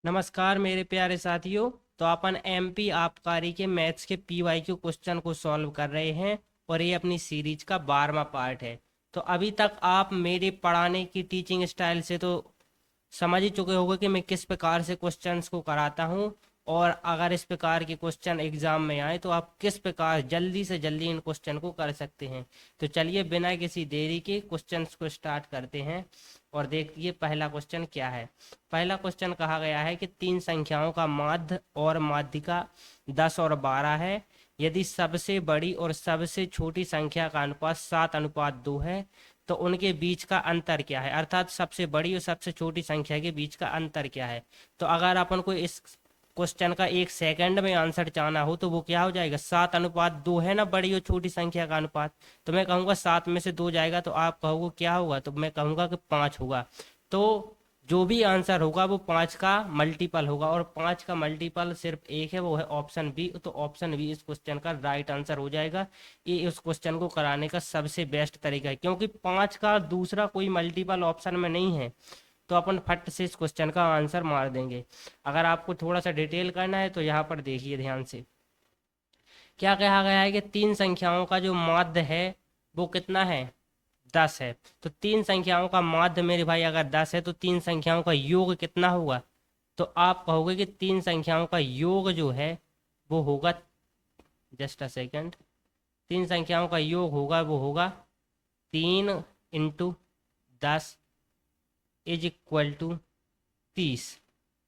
नमस्कार मेरे प्यारे साथियों। तो अपन एमपी आबकारी के मैथ्स के पीवाईक्यू क्वेश्चन को सॉल्व कर रहे हैं और ये अपनी सीरीज का 12वां पार्ट है। तो अभी तक आप मेरे पढ़ाने की टीचिंग स्टाइल से तो समझ ही चुके होंगे कि मैं किस प्रकार से क्वेश्चंस को कराता हूँ, और अगर इस प्रकार के क्वेश्चन एग्जाम में आए तो आप किस प्रकार जल्दी से जल्दी इन क्वेश्चन को कर सकते हैं। तो चलिए बिना किसी देरी के क्वेश्चंस को स्टार्ट करते हैं और देखिए पहला क्वेश्चन क्या है। पहला क्वेश्चन कहा गया है कि तीन संख्याओं का माध्य और माध्यिका 10 और 12 है। यदि सबसे बड़ी और सबसे छोटी संख्या का अनुपात 7:2 है तो उनके बीच का अंतर क्या है, अर्थात सबसे बड़ी और सबसे छोटी संख्या के बीच का अंतर क्या है। तो अगर अपन को इस क्वेश्चन का 1 सेकंड में आंसर चाहना हो तो वो क्या हो जाएगा, 7:2 है ना बड़ी और छोटी संख्या का अनुपात। तो मैं कहूँगा 7 में से 2 जाएगा तो आप कहोगे क्या होगा, तो मैं कहूँगा कि 5 होगा। तो जो भी आंसर होगा वो 5 का मल्टीपल होगा, और 5 का मल्टीपल सिर्फ एक है, वो है ऑप्शन बी। तो ऑप्शन बी इस क्वेश्चन का राइट आंसर हो जाएगा। ये इस क्वेश्चन को कराने का सबसे बेस्ट तरीका है, क्योंकि 5 का दूसरा कोई मल्टीपल ऑप्शन में नहीं है। तो अपन फट से इस क्वेश्चन का आंसर मार देंगे। अगर आपको थोड़ा सा डिटेल करना है तो यहाँ पर देखिए ध्यान से। क्या कहा गया है कि तीन संख्याओं का जो माध्य है वो कितना है, 10 है। तो तीन संख्याओं का माध्य मेरे भाई अगर 10 है तो तीन संख्याओं का योग कितना होगा। तो आप कहोगे कि तीन संख्याओं का योग जो है वो होगा, जस्ट अ सेकेंड, तीन संख्याओं का योग होगा वो होगा 3 × 10 इज इक्वल टू 30।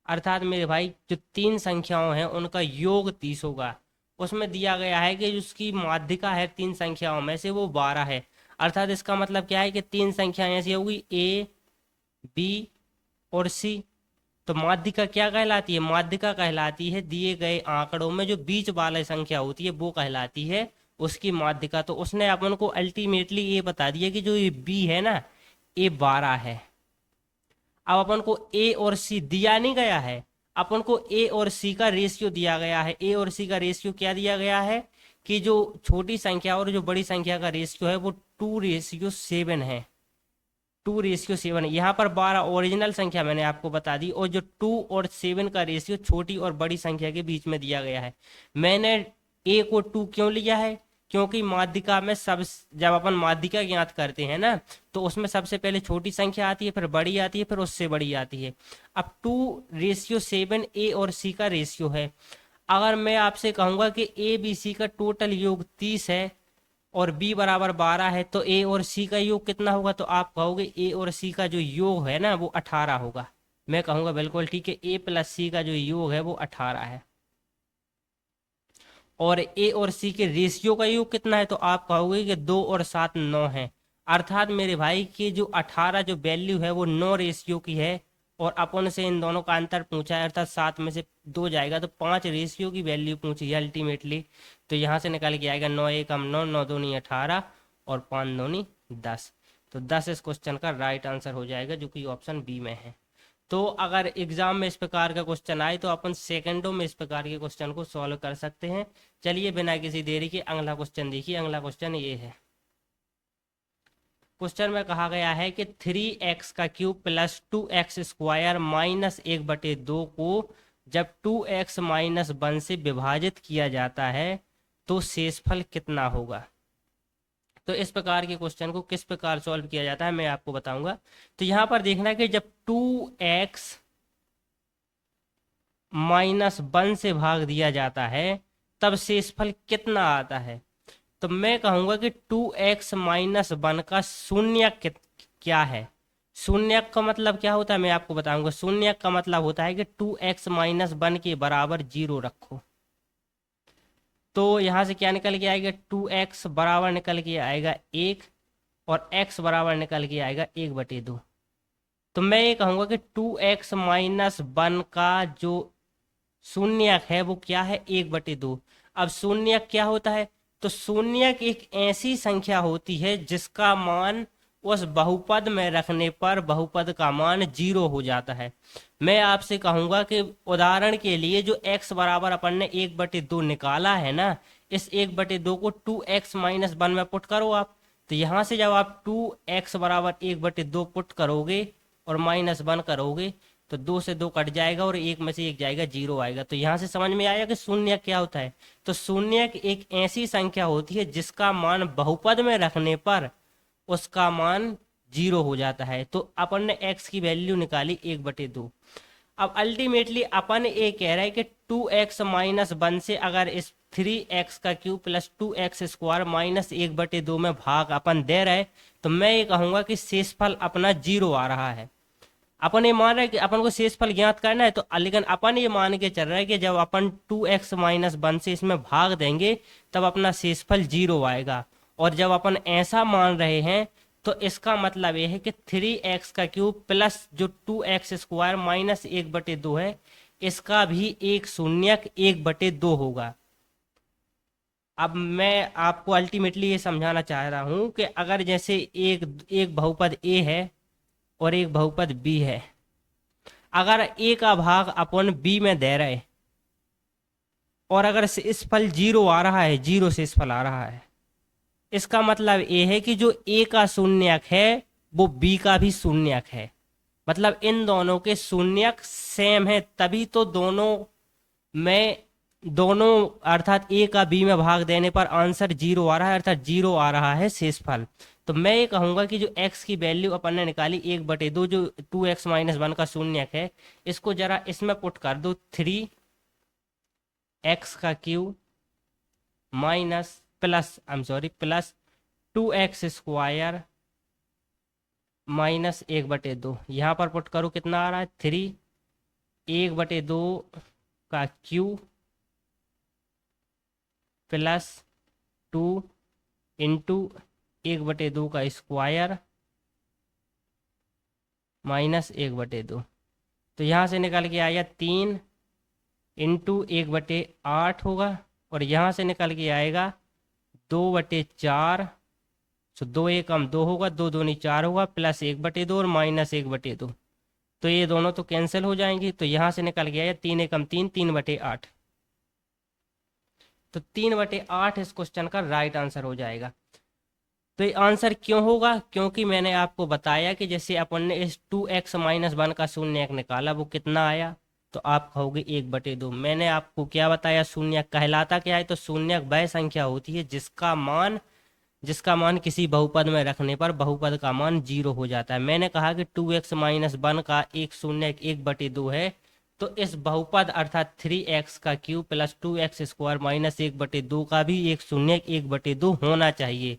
अर्थात मेरे भाई जो तीन संख्याओं हैं उनका योग 30 होगा। उसमें दिया गया है कि उसकी माध्यिका है तीन संख्याओं में से वो 12 है। अर्थात इसका मतलब क्या है कि तीन संख्याएं ऐसी होगी ए, बी और सी। तो माध्यिका क्या कहलाती है, माध्यिका कहलाती है दिए गए आंकड़ों में जो बीच वाली संख्या होती है वो कहलाती है उसकी माध्यिका। तो उसने अपन को अल्टीमेटली ये बता दिया कि जो ये बी है ना, ये 12 है। अब अपन को ए और सी दिया नहीं गया है, अपन को ए और सी का रेशियो दिया गया है। ए और सी का रेशियो क्या दिया गया है कि जो छोटी संख्या और जो बड़ी संख्या का रेशियो है वो 2:7 है। 2:7। यहाँ पर 12 ओरिजिनल संख्या मैंने आपको बता दी, और जो 2 और 7 का रेशियो छोटी और बड़ी संख्या के बीच में दिया गया है। मैंने ए को 2 क्यों लिया है, क्योंकि माध्यिका में सब, जब अपन माध्यिका ज्ञात करते हैं ना तो उसमें सबसे पहले छोटी संख्या आती है, फिर बड़ी आती है, फिर उससे बड़ी आती है। अब 2:7 ए और सी का रेशियो है। अगर मैं आपसे कहूंगा कि ए बी सी का टोटल योग 30 है और बी बराबर 12 है तो ए और सी का योग कितना होगा, तो आप कहोगे ए और सी का जो योग है ना वो 18 होगा। मैं कहूंगा बिल्कुल ठीक है, ए प्लस सी का जो योग है वो 18 है। और ए और सी के रेशियो का योग कितना है, तो आप कहोगे कि 2 और 7 9 है। अर्थात मेरे भाई की जो 18 जो वैल्यू है वो 9 रेशियो की है, और अपन से इन दोनों का अंतर पूछा है, अर्थात 7 में से 2 जाएगा तो 5 रेशियो की वैल्यू पूछी है अल्टीमेटली। तो यहाँ से निकल के आएगा 9 1 9, 9 2 18 और 5 2 10। तो 10 इस क्वेश्चन का राइट आंसर हो जाएगा, जो कि ऑप्शन बी में है। तो अगर एग्जाम में इस प्रकार का क्वेश्चन आए तो अपन सेकंडों में इस प्रकार के क्वेश्चन को सॉल्व कर सकते हैं। चलिए बिना किसी देरी के अगला क्वेश्चन देखिए। अगला क्वेश्चन ये है। क्वेश्चन में कहा गया है कि 3x³ प्लस 2x² माइनस 1/2 को जब 2x - 1 से विभाजित किया जाता है तो शेषफल कितना होगा। तो इस प्रकार के क्वेश्चन को किस प्रकार सॉल्व किया जाता है मैं आपको बताऊंगा। तो यहाँ पर देखना है कि जब 2x - 1 से भाग दिया जाता है तब शेषफल कितना आता है। तो मैं कहूंगा कि 2x - 1 का शून्य क्या है। शून्य का मतलब क्या होता है मैं आपको बताऊंगा। शून्य का मतलब होता है कि 2x - 1 के बराबर 0 रखो। तो यहां से क्या निकल के आएगा, 2x बराबर निकल के आएगा 1, और x बराबर निकल के आएगा 1/2। तो मैं ये कहूंगा कि 2x - 1 का जो शून्य है वो क्या है, 1/2। अब शून्य क्या होता है, तो शून्य एक ऐसी संख्या होती है जिसका मान उस बहुपद में रखने पर बहुपद का मान 0 हो जाता है। मैं आपसे कहूंगा कि उदाहरण के लिए जो x बराबर अपन ने 1/2 निकाला है ना, इस 1/2 को 2x - 1 में पुट करो आप। तो यहां से जब आप 2x बराबर 1/2 पुट करोगे और -1 करोगे तो 2 से 2 कट जाएगा और 1 में से 1 जाएगा, 0 आएगा। तो यहाँ से समझ में आया कि शून्य क्या होता है। तो शून्य एक ऐसी संख्या होती है जिसका मान बहुपद में रखने पर उसका मान 0 हो जाता है। तो अपन ने x की वैल्यू निकाली 1/2। अब अल्टीमेटली अपन ये कह रहा है कि 2x-1 से अगर इस 3x का क्यूब प्लस 2x² माइनस 1/2 में भाग अपन दे रहे, तो मैं ये कहूंगा कि शेषफल अपना 0 आ रहा है। अपन ये मान रहे हैं कि अपन को शेषफल ज्ञात करना है, तो लेकिन अपन ये मान के चल रहा है कि जब अपन 2x-1 से इसमें भाग देंगे तब अपना शेषफल 0 आएगा। और जब अपन ऐसा मान रहे हैं तो इसका मतलब यह है कि 3x का क्यूब प्लस जो 2x² माइनस 1/2 है, इसका भी एक शून्यक 1/2 होगा। अब मैं आपको अल्टीमेटली ये समझाना चाह रहा हूं कि अगर जैसे एक एक बहुपद a है और एक बहुपद b है, अगर a का भाग अपन b में दे रहे और अगर शेषफल 0 आ रहा है, 0 शेषफल आ रहा है, इसका मतलब ये है कि जो a का शून्यक है वो b का भी शून्यक है। मतलब इन दोनों के शून्यक सेम है, तभी तो दोनों अर्थात a का b में भाग देने पर आंसर 0 आ रहा है, अर्थात 0 आ रहा है शेषफल। तो मैं ये कहूंगा कि जो x की वैल्यू अपन ने निकाली 1/2, जो 2x-1 का शून्यक है, इसको जरा इसमें पुट कर दो, 3x का cube minus plus 2x² minus 1/2। यहाँ पर पुट करो, कितना आ रहा है 3 1/2 का क्यूब प्लस 2 इंटू 1/2 का स्क्वायर माइनस 1/2। तो यहाँ से निकल के आया 3 इंटू 1/8 होगा, और यहाँ से निकल के आएगा 2/4। तो 2 1 2 होगा, 2 दूनी 4 होगा, प्लस 1/2 और माइनस 1/2। तो ये दोनों तो कैंसिल हो जाएंगी। तो यहाँ से निकल गया 3 1 3, 3/8। तो 3/8 इस क्वेश्चन का राइट आंसर हो जाएगा। तो ये आंसर क्यों होगा? क्योंकि मैंने आपको बताया कि जैसे अपन ने इस 2x-1 का शून्यक निकाला, वो कितना आया, तो आप कहोगे 1/2। मैंने आपको क्या बताया, शून्यक कहलाता क्या है? तो शून्यक वह संख्या होती है जिसका मान किसी बहुपद में रखने पर बहुपद का मान 0 हो जाता है। मैंने कहा कि 2x-1 का एक शून्यक 1/2 है, तो इस बहुपद अर्थात 3x का क्यूब प्लस 2x² माइनस 1/2 का भी एक शून्यक 1/2 होना चाहिए।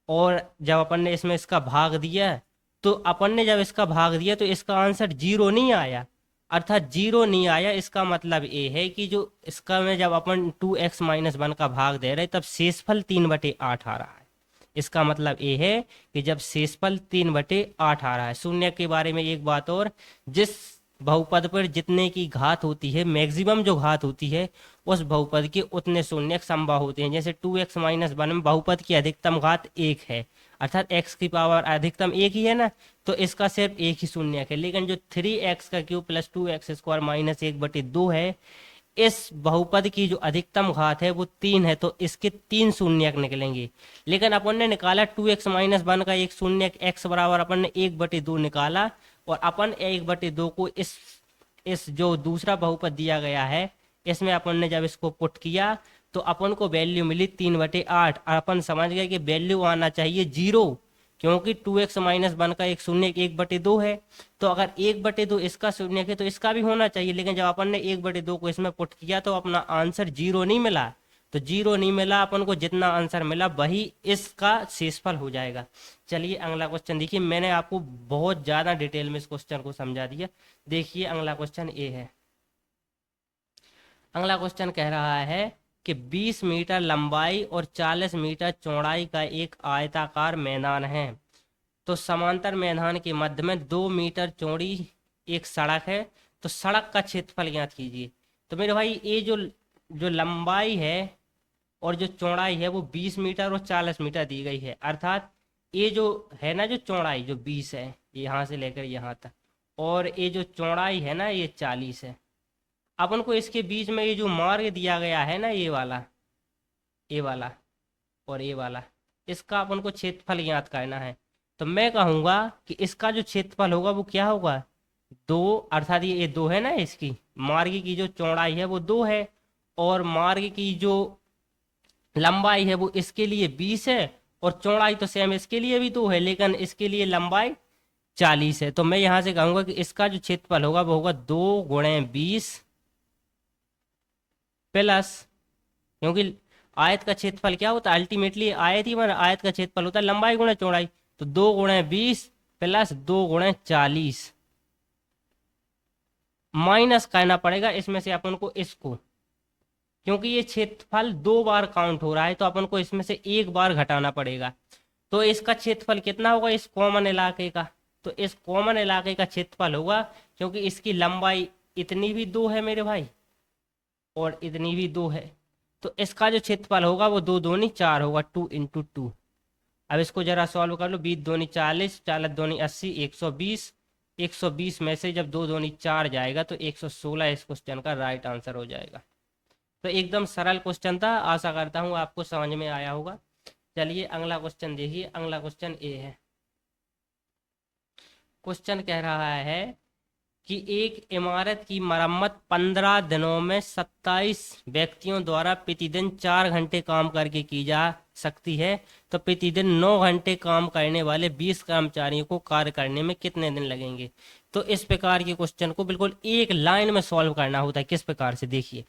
और जब अपन ने इसमें इसका भाग दिया, तो अपन ने जब इसका भाग दिया तो इसका आंसर 0 नहीं आया, अर्थात 0 नहीं आया। इसका मतलब ये है कि जो इसका में जब अपन 2x-1 का भाग दे रहे तब शेषफल 3/8 आ रहा है। इसका मतलब ये है कि जब शेषफल 3/8 आ रहा है। शून्य के बारे में एक बात और, जिस बहुपद पर जितने की घात होती है, मैक्सिमम जो घात होती है, उस बहुपद के उतने शून्यक संभव होते हैं। जैसे 2x-1 में बहुपद की अधिकतम घात 1 है, अर्थात x की पावर अधिकतम 1 ही है ना, तो इसका सिर्फ एक ही शून्यक है। लेकिन जो 3x का क्यूब प्लस 2x² माइनस 1/2 है, इस बहुपद की जो अधिकतम घात है वो 3 है, तो इसके 3 शून्यक निकलेंगे। लेकिन अपन ने निकाला 2x-1 का एक शून्यक x बराबर अपन ने 1/2 निकाला, और अपन 1/2 को इस जो दूसरा बहुपद दिया गया है इसमें अपन ने जब इसको पुट किया तो अपन को वैल्यू मिली 3/8। अपन समझ गए कि वैल्यू आना चाहिए 0, क्योंकि 2x-1 का एक शून्यक 1/2 है। तो अगर 1/2 इसका शून्यक है तो इसका भी होना चाहिए। लेकिन जब अपन ने 1/2 को इसमें पुट किया तो अपना आंसर 0 नहीं मिला। तो 0 नहीं मिला, अपन को जितना आंसर मिला वही इसका शेषफल हो जाएगा। चलिए अगला क्वेश्चन देखिए। मैंने आपको बहुत ज्यादा डिटेल में इस क्वेश्चन को समझा दिया। देखिए अगला क्वेश्चन ये है। अगला क्वेश्चन कह रहा है कि 20 मीटर लंबाई और 40 मीटर चौड़ाई का एक आयताकार मैदान है। तो समांतर मैदान के मध्य में 2 मीटर चौड़ी एक सड़क है। तो सड़क का क्षेत्रफल ज्ञात कीजिए। तो मेरे भाई ये जो लंबाई है और जो चौड़ाई है वो 20 मीटर और 40 मीटर दी गई है। अर्थात ये जो है ना, जो चौड़ाई जो 20 है यहाँ से लेकर यहाँ तक, और ये जो चौड़ाई है ना ये 40 है। अपन को इसके बीच में ये जो मार्ग दिया गया है ना, ये वाला और ये वाला, इसका अपन को क्षेत्रफल ज्ञात करना है। तो मैं कहूंगा कि इसका जो क्षेत्रफल होगा वो क्या होगा, दो, अर्थात ये दो है ना, इसकी मार्ग की जो चौड़ाई है वो दो है, और मार्ग की जो लंबाई है वो इसके लिए 20 है, और चौड़ाई तो सेम इसके लिए भी दो है, लेकिन इसके लिए लंबाई 40 है। तो मैं यहां से कहूंगा कि इसका जो क्षेत्रफल होगा वो होगा 2 × 20 प्लस, क्योंकि आयत का क्षेत्रफल क्या होता है, अल्टीमेटली आयत ही बना, आयत का क्षेत्रफल होता है लंबाई गुणा चौड़ाई, तो 2 × 20 प्लस 2 × 40 माइनस करना पड़ेगा इसमें से अपन को इसको, क्योंकि ये क्षेत्रफल दो बार काउंट हो रहा है तो अपन को इसमें से एक बार घटाना पड़ेगा। तो इसका क्षेत्रफल कितना होगा इस कॉमन इलाके का, तो इस कॉमन इलाके का क्षेत्रफल होगा, क्योंकि इसकी लंबाई इतनी भी दो है मेरे भाई और इतनी भी दो है, तो इसका जो क्षेत्रफल होगा वो 2 दूनी 4 होगा, 2 × 2। अब इसको जरा सॉल्व कर लो, 20 दूनी 40, 40 दूनी 80, 120, 120 में से जब 2 दूनी 4 जाएगा तो 116 इस क्वेश्चन का राइट आंसर हो जाएगा। तो एकदम सरल क्वेश्चन था, आशा करता हूँ आपको समझ में आया होगा। चलिए अगला क्वेश्चन देखिए, अगला क्वेश्चन ए है। क्वेश्चन कह रहा है कि एक इमारत की मरम्मत 15 दिनों में 27 व्यक्तियों द्वारा प्रतिदिन 4 घंटे काम करके की जा सकती है, तो प्रतिदिन 9 घंटे काम करने वाले 20 कर्मचारियों को कार्य करने में कितने दिन लगेंगे। तो इस प्रकार के क्वेश्चन को बिल्कुल एक लाइन में सॉल्व करना होता है। किस प्रकार से, देखिए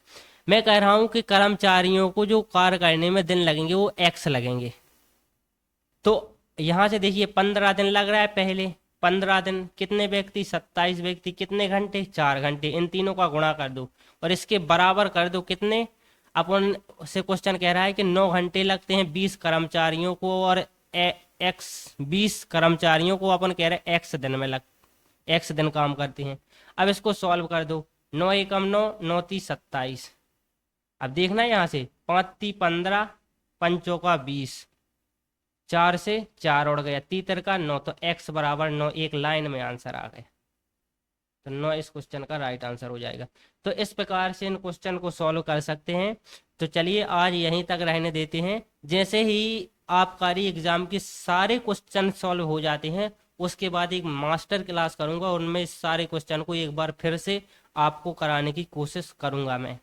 मैं कह रहा हूं कि कर्मचारियों को जो कार्य करने में दिन लगेंगे वो एक्स लगेंगे। तो यहां से देखिए 15 दिन लग रहा है, पहले 15 दिन कितने व्यक्ति, 27 व्यक्ति, कितने घंटे, 4 घंटे, इन तीनों का गुणा कर दो और इसके बराबर कर दो कितने, अपन से क्वेश्चन कह रहा है कि 9 घंटे लगते हैं 20 कर्मचारियों को, और एक्स 20 कर्मचारियों को अपन कह रहे हैं एक्स दिन काम करते हैं। अब इसको सॉल्व कर दो, 9 एकम 9, 9 × 30 = 27। अब देखना यहाँ से 5 × 3 = 15, 5 × 20, 4 से 4 उड़ गया, 3 का 9, तो x बराबर 9 एक लाइन में आंसर आ गया। तो 9 इस क्वेश्चन का राइट आंसर हो जाएगा। तो इस प्रकार से इन क्वेश्चन को सॉल्व कर सकते हैं। तो चलिए आज यहीं तक रहने देते हैं। जैसे ही आबकारी एग्जाम के सारे क्वेश्चन सॉल्व हो जाते हैं उसके बाद एक मास्टर क्लास करूंगा, उनमें इस सारे क्वेश्चन को एक बार फिर से आपको कराने की कोशिश करूंगा मैं।